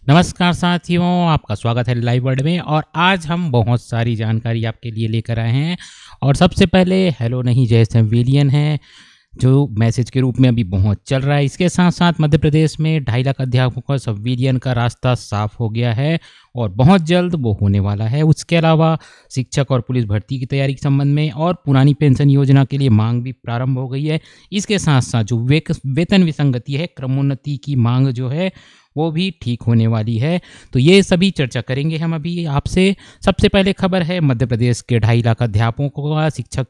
नमस्कार साथियों, आपका स्वागत है लाइव वर्ड में। और आज हम बहुत सारी जानकारी आपके लिए लेकर आए हैं। और सबसे पहले हेलो नहीं जय सिविलियन है जो मैसेज के रूप में अभी बहुत चल रहा है। इसके साथ साथ मध्य प्रदेश में 2.5 लाख अध्यापकों का सिविलियन का रास्ता साफ हो गया है और बहुत जल्द वो होने वाला है। उसके अलावा शिक्षक और पुलिस भर्ती की तैयारी के संबंध में और पुरानी पेंशन योजना के लिए मांग भी प्रारंभ हो गई है। इसके साथ साथ जो वेतन विसंगति है, क्रमोन्नति की मांग जो है वो भी ठीक होने वाली है। तो ये सभी चर्चा करेंगे हम अभी आपसे। सबसे पहले खबर है मध्य प्रदेश के 2.5 लाख अध्यापकों का शिक्षक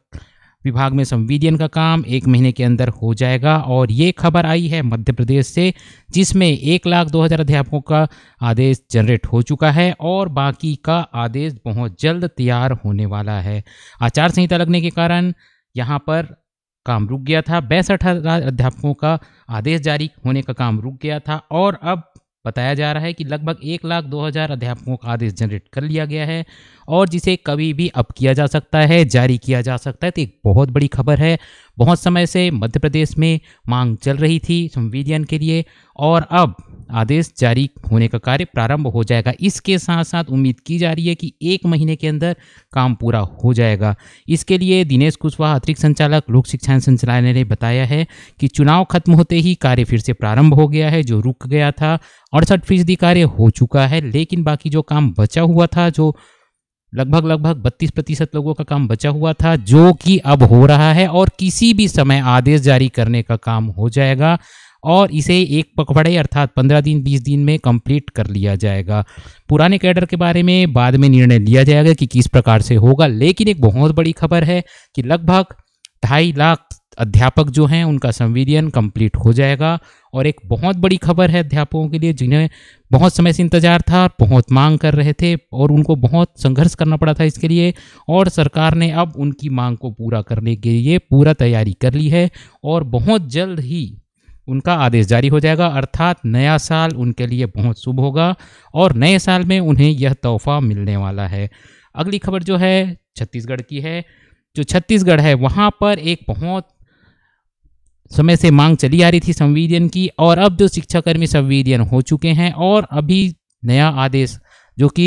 विभाग में संविलियन का काम 1 महीने के अंदर हो जाएगा। और ये खबर आई है मध्य प्रदेश से, जिसमें 1,02,000 अध्यापकों का आदेश जनरेट हो चुका है और बाकी का आदेश बहुत जल्द तैयार होने वाला है। आचार संहिता लगने के कारण यहाँ पर काम रुक गया था। 62,000 अध्यापकों का आदेश जारी होने का काम रुक गया था और अब बताया जा रहा है कि लगभग 1,02,000 अध्यापकों का आदेश जनरेट कर लिया गया है और जिसे कभी भी अब किया जा सकता है, जारी किया जा सकता है। तो एक बहुत बड़ी खबर है। बहुत समय से मध्य प्रदेश में मांग चल रही थी संविलियन के लिए और अब आदेश जारी होने का कार्य प्रारंभ हो जाएगा। इसके साथ साथ उम्मीद की जा रही है कि 1 महीने के अंदर काम पूरा हो जाएगा। इसके लिए दिनेश कुशवाहा अतिरिक्त संचालक लोक शिक्षण संचालनालय ने बताया है कि चुनाव खत्म होते ही कार्य फिर से प्रारंभ हो गया है। जो रुक गया था 68% कार्य हो चुका है, लेकिन बाकी जो काम बचा हुआ था, जो लगभग 32% लोगों का काम बचा हुआ था, जो कि अब हो रहा है और किसी भी समय आदेश जारी करने का काम हो जाएगा और इसे एक पखवाड़े अर्थात 15 दिन 20 दिन में कंप्लीट कर लिया जाएगा। पुराने कैडर के बारे में बाद में निर्णय लिया जाएगा कि किस प्रकार से होगा, लेकिन एक बहुत बड़ी खबर है कि लगभग 2.5 लाख अध्यापक जो हैं उनका संविलियन कंप्लीट हो जाएगा। और एक बहुत बड़ी खबर है अध्यापकों के लिए, जिन्हें बहुत समय से इंतजार था, बहुत मांग कर रहे थे और उनको बहुत संघर्ष करना पड़ा था इसके लिए। और सरकार ने अब उनकी मांग को पूरा करने के लिए पूरा तैयारी कर ली है और बहुत जल्द ही उनका आदेश जारी हो जाएगा। अर्थात नया साल उनके लिए बहुत शुभ होगा और नए साल में उन्हें यह तोहफा मिलने वाला है। अगली खबर जो है छत्तीसगढ़ की है। जो छत्तीसगढ़ है वहाँ पर एक बहुत समय से मांग चली आ रही थी संविलियन की और अब जो शिक्षाकर्मी संविलियन हो चुके हैं और अभी नया आदेश जो कि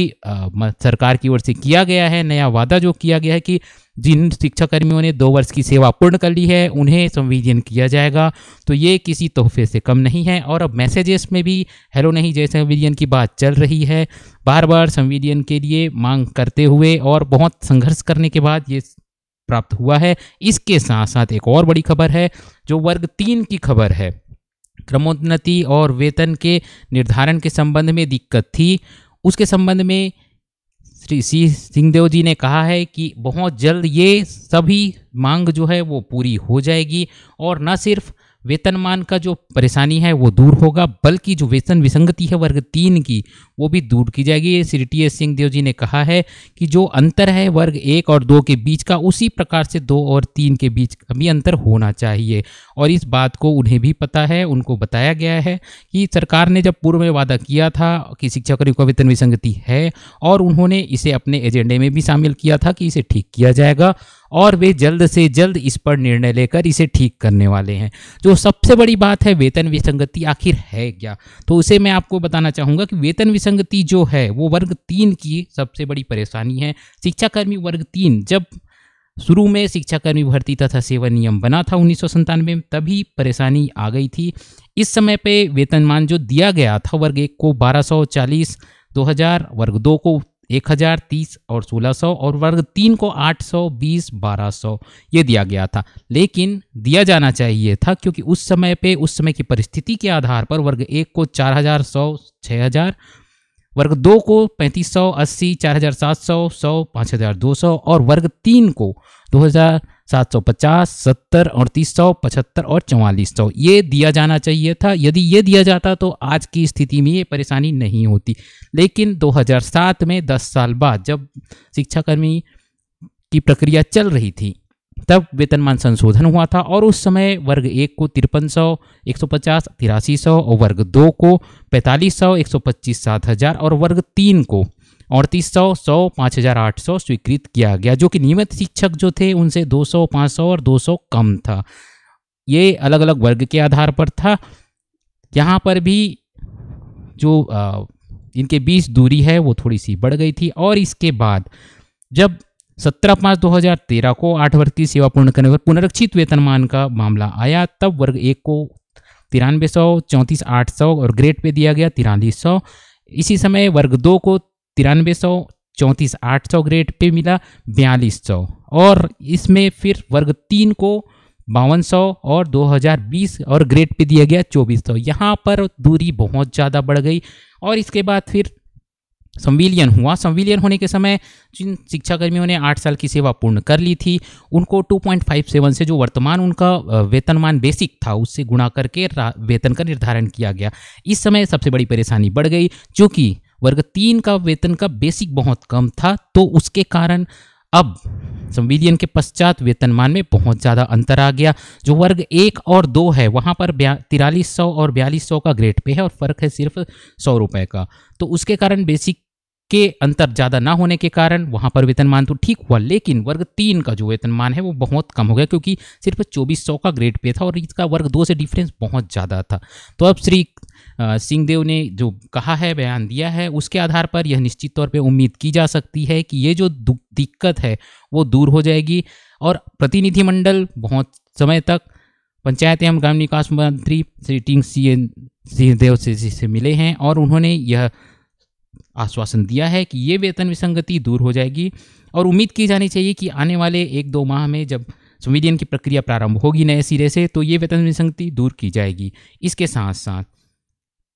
सरकार की ओर से किया गया है, नया वादा जो किया गया है कि जिन शिक्षाकर्मियों ने 2 वर्ष की सेवा पूर्ण कर ली है उन्हें संविलियन किया जाएगा। तो ये किसी तोहफे से कम नहीं है। और अब मैसेजेस में भी हेलो नहीं जय संविलियन की बात चल रही है, बार बार संविलियन के लिए मांग करते हुए और बहुत संघर्ष करने के बाद ये प्राप्त हुआ है। इसके साथ साथ एक और बड़ी खबर है जो वर्ग 3 की खबर है। क्रमोन्नति और वेतन के निर्धारण के संबंध में दिक्कत थी, उसके संबंध में श्री सी सिंहदेव जी ने कहा है कि बहुत जल्द ये सभी मांग जो है वो पूरी हो जाएगी और न सिर्फ वेतनमान का जो परेशानी है वो दूर होगा, बल्कि जो वेतन विसंगति है वर्ग 3 की वो भी दूर की जाएगी। श्री टी एस सिंहदेव जी ने कहा है कि जो अंतर है वर्ग 1 और 2 के बीच का, उसी प्रकार से 2 और 3 के बीच का भी अंतर होना चाहिए। और इस बात को उन्हें भी पता है, उनको बताया गया है कि सरकार ने जब पूर्व में वादा किया था कि शिक्षाकर्मियों को वेतन विसंगति है और उन्होंने इसे अपने एजेंडे में भी शामिल किया था कि इसे ठीक किया जाएगा और वे जल्द से जल्द इस पर निर्णय लेकर इसे ठीक करने वाले हैं। जो सबसे बड़ी बात है वेतन विसंगति आखिर है क्या, तो उसे मैं आपको बताना चाहूँगा कि वेतन विसंगति जो है वो वर्ग 3 की सबसे बड़ी परेशानी है। शिक्षाकर्मी वर्ग 3 जब शुरू में शिक्षाकर्मी भर्ती तथा सेवा नियम बना था 1997 में, तभी परेशानी आ गई थी। इस समय पे वेतनमान जो दिया गया था वर्ग 1 को 1240 2000, वर्ग 2 को 1030 और 1600 और वर्ग 3 को 820 1200 ये दिया गया था। लेकिन दिया जाना चाहिए था क्योंकि उस समय की परिस्थिति के आधार पर वर्ग 1 को 4100 6000, वर्ग 2 को 3500 80 4700 100 5200 और वर्ग 3 को 2750 70 3800 75 और 4400 ये दिया जाना चाहिए था। यदि ये दिया जाता तो आज की स्थिति में ये परेशानी नहीं होती। लेकिन 2007 में 10 साल बाद जब शिक्षाकर्मी की प्रक्रिया चल रही थी तब वेतनमान संशोधन हुआ था और उस समय वर्ग 1 को 5300 150 8300 और वर्ग 2 को 4500 125 7000 और वर्ग 3 को 3800 100 5800 स्वीकृत किया गया, जो कि नियमित शिक्षक जो थे उनसे 200 500 और 200 कम था। ये अलग अलग वर्ग के आधार पर था। यहाँ पर भी जो इनके बीच दूरी है वो थोड़ी सी बढ़ गई थी। और इसके बाद जब 17/5/2013 को 8 वर्ष की सेवा पूर्ण करने पर पुनरीक्षित वेतनमान का मामला आया, तब वर्ग 1 को 9300, 34,800 और ग्रेड पे दिया गया 4300। इसी समय वर्ग 2 को 9300, 34,800 ग्रेड पे मिला 4200। और इसमें फिर वर्ग 3 को 5200 और 2020 और ग्रेड पे दिया गया 2400। यहाँ पर दूरी बहुत ज़्यादा बढ़ गई। और इसके बाद फिर संविलियन हुआ। संविलियन होने के समय जिन शिक्षाकर्मियों ने 8 साल की सेवा पूर्ण कर ली थी उनको 2.57 से जो वर्तमान उनका वेतनमान बेसिक था उससे गुणा करके वेतन का निर्धारण किया गया। इस समय सबसे बड़ी परेशानी बढ़ गई, क्योंकि वर्ग 3 का वेतन का बेसिक बहुत कम था, तो उसके कारण अब संविलियन के पश्चात वेतनमान में बहुत ज़्यादा अंतर आ गया। जो वर्ग 1 और 2 है वहाँ पर 4300 और 4200 का ग्रेड पे है और फ़र्क है सिर्फ 100 रुपये का। तो उसके कारण बेसिक के अंतर ज़्यादा ना होने के कारण वहाँ पर वेतनमान तो ठीक हुआ, लेकिन वर्ग 3 का जो वेतनमान है वो बहुत कम हो गया, क्योंकि सिर्फ 2400 का ग्रेड पे था और इसका वर्ग 2 से डिफरेंस बहुत ज़्यादा था। तो अब श्री सिंहदेव ने जो कहा है, बयान दिया है, उसके आधार पर यह निश्चित तौर पे उम्मीद की जा सकती है कि ये जो दिक्कत है वो दूर हो जाएगी। और प्रतिनिधिमंडल बहुत समय तक पंचायत एवं ग्रामीण विकास मंत्री श्री टी सिंहदेव से मिले हैं और उन्होंने यह आश्वासन दिया है कि ये वेतन विसंगति दूर हो जाएगी। और उम्मीद की जानी चाहिए कि आने वाले 1-2 माह में जब संविलियन की प्रक्रिया प्रारंभ होगी नए सिरे से, तो ये वेतन विसंगति दूर की जाएगी। इसके साथ साथ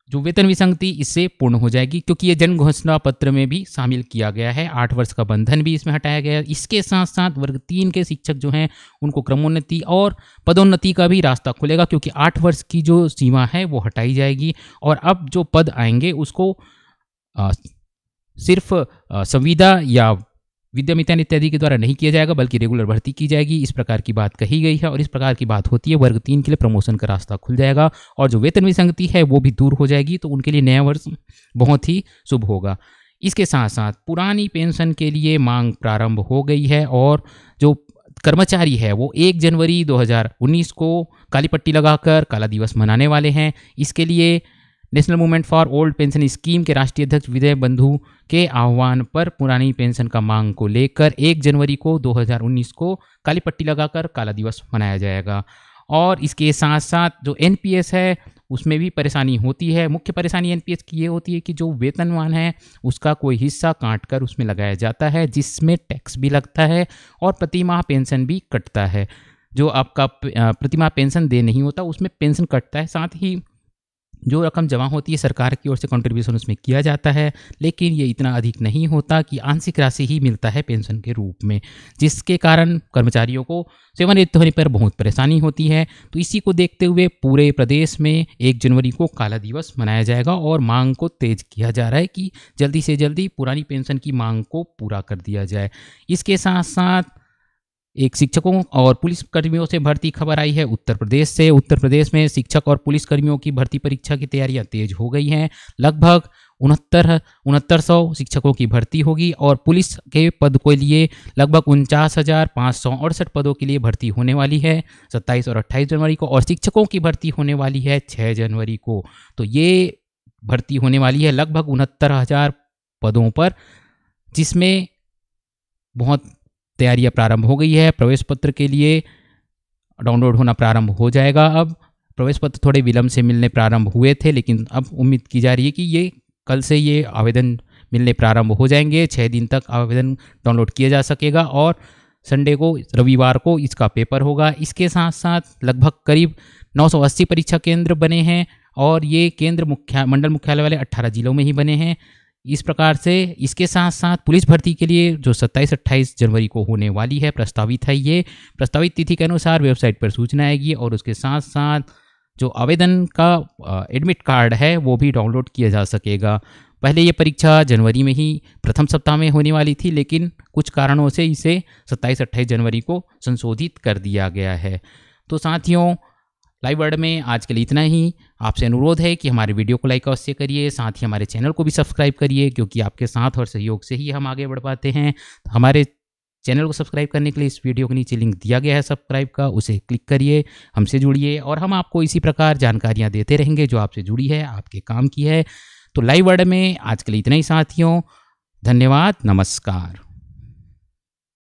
जो वेतन विसंगति इससे पूर्ण हो जाएगी, क्योंकि ये जन घोषणा पत्र में भी शामिल किया गया है। 8 वर्ष का बंधन भी इसमें हटाया गया है। इसके साथ साथ वर्ग 3 के शिक्षक जो हैं उनको क्रमोन्नति और पदोन्नति का भी रास्ता खुलेगा, क्योंकि 8 वर्ष की जो सीमा है वो हटाई जाएगी। और अब जो पद आएंगे उसको सिर्फ संविदा या विद्यामितान इत्यादि के द्वारा नहीं किया जाएगा, बल्कि रेगुलर भर्ती की जाएगी। इस प्रकार की बात कही गई है और इस प्रकार की बात होती है वर्ग 3 के लिए प्रमोशन का रास्ता खुल जाएगा और जो वेतन विसंगति है वो भी दूर हो जाएगी। तो उनके लिए नया वर्ष बहुत ही शुभ होगा। इसके साथ साथ पुरानी पेंशन के लिए मांग प्रारंभ हो गई है और जो कर्मचारी है वो 1 जनवरी 2019 को काली पट्टी लगाकर काला दिवस मनाने वाले हैं। इसके लिए national movement for old pension scheme के राष्ट्रीय अध्यक्ष विजय बंधु के आह्वान पर पुरानी पेंशन का मांग को लेकर 1 जनवरी को 2019 को काली पट्टी लगाकर काला दिवस मनाया जाएगा। और इसके साथ साथ जो एनपीएस है उसमें भी परेशानी होती है। मुख्य परेशानी एनपीएस की ये होती है कि जो वेतनमान है उसका कोई हिस्सा काट कर उसमें लगाया जाता है, जिसमें टैक्स भी लगता है और प्रतिमाह पेंशन भी कटता है। जो आपका प्रतिमाह पेंशन दे नहीं होता उसमें पेंशन कटता है, साथ ही जो रकम जमा होती है सरकार की ओर से कंट्रीब्यूशन उसमें किया जाता है, लेकिन ये इतना अधिक नहीं होता कि आंशिक राशि ही मिलता है पेंशन के रूप में, जिसके कारण कर्मचारियों को सेवानिवृत्त होने पर बहुत परेशानी होती है। तो इसी को देखते हुए पूरे प्रदेश में 1 जनवरी को काला दिवस मनाया जाएगा और मांग को तेज किया जा रहा है कि जल्दी से जल्दी पुरानी पेंशन की मांग को पूरा कर दिया जाए। इसके साथ साथ एक शिक्षकों और पुलिस कर्मियों से भर्ती खबर आई है उत्तर प्रदेश से। उत्तर प्रदेश में शिक्षक और पुलिस कर्मियों की भर्ती परीक्षा की तैयारियां तेज हो गई हैं। लगभग 6900 शिक्षकों की भर्ती होगी और पुलिस के पद के लिए लगभग 49,568 पदों के लिए भर्ती होने वाली है 27 और 28 जनवरी को, और शिक्षकों की भर्ती होने वाली है 6 जनवरी को। तो ये भर्ती होने वाली है लगभग 69,000 पदों पर, जिसमें बहुत तैयारियां प्रारंभ हो गई है। प्रवेश पत्र के लिए डाउनलोड होना प्रारंभ हो जाएगा। अब प्रवेश पत्र थोड़े विलंब से मिलने प्रारंभ हुए थे, लेकिन अब उम्मीद की जा रही है कि ये कल से ये आवेदन मिलने प्रारंभ हो जाएंगे। 6 दिन तक आवेदन डाउनलोड किया जा सकेगा और संडे को, रविवार को इसका पेपर होगा। इसके साथ साथ लगभग करीब 980 परीक्षा केंद्र बने हैं और ये केंद्र मंडल मुख्यालय वाले 18 जिलों में ही बने हैं। इस प्रकार से इसके साथ साथ पुलिस भर्ती के लिए जो 27-28 जनवरी को होने वाली है, प्रस्तावित है, ये प्रस्तावित तिथि के अनुसार वेबसाइट पर सूचना आएगी और उसके साथ साथ जो आवेदन का एडमिट कार्ड है वो भी डाउनलोड किया जा सकेगा। पहले ये परीक्षा जनवरी में ही प्रथम सप्ताह में होने वाली थी, लेकिन कुछ कारणों से इसे 27-28 जनवरी को संशोधित कर दिया गया है। तो साथियों, लाइव वर्ड में आज के लिए इतना ही। आपसे अनुरोध है कि हमारे वीडियो को लाइक अवश्य करिए, साथ ही हमारे चैनल को भी सब्सक्राइब करिए, क्योंकि आपके साथ और सहयोग से ही हम आगे बढ़ पाते हैं। तो हमारे चैनल को सब्सक्राइब करने के लिए इस वीडियो के नीचे लिंक दिया गया है सब्सक्राइब का, उसे क्लिक करिए, हमसे जुड़िए और हम आपको इसी प्रकार जानकारियाँ देते रहेंगे जो आपसे जुड़ी है, आपके काम की है। तो लाइव वर्ड में आज के लिए इतना ही साथियों। धन्यवाद, नमस्कार।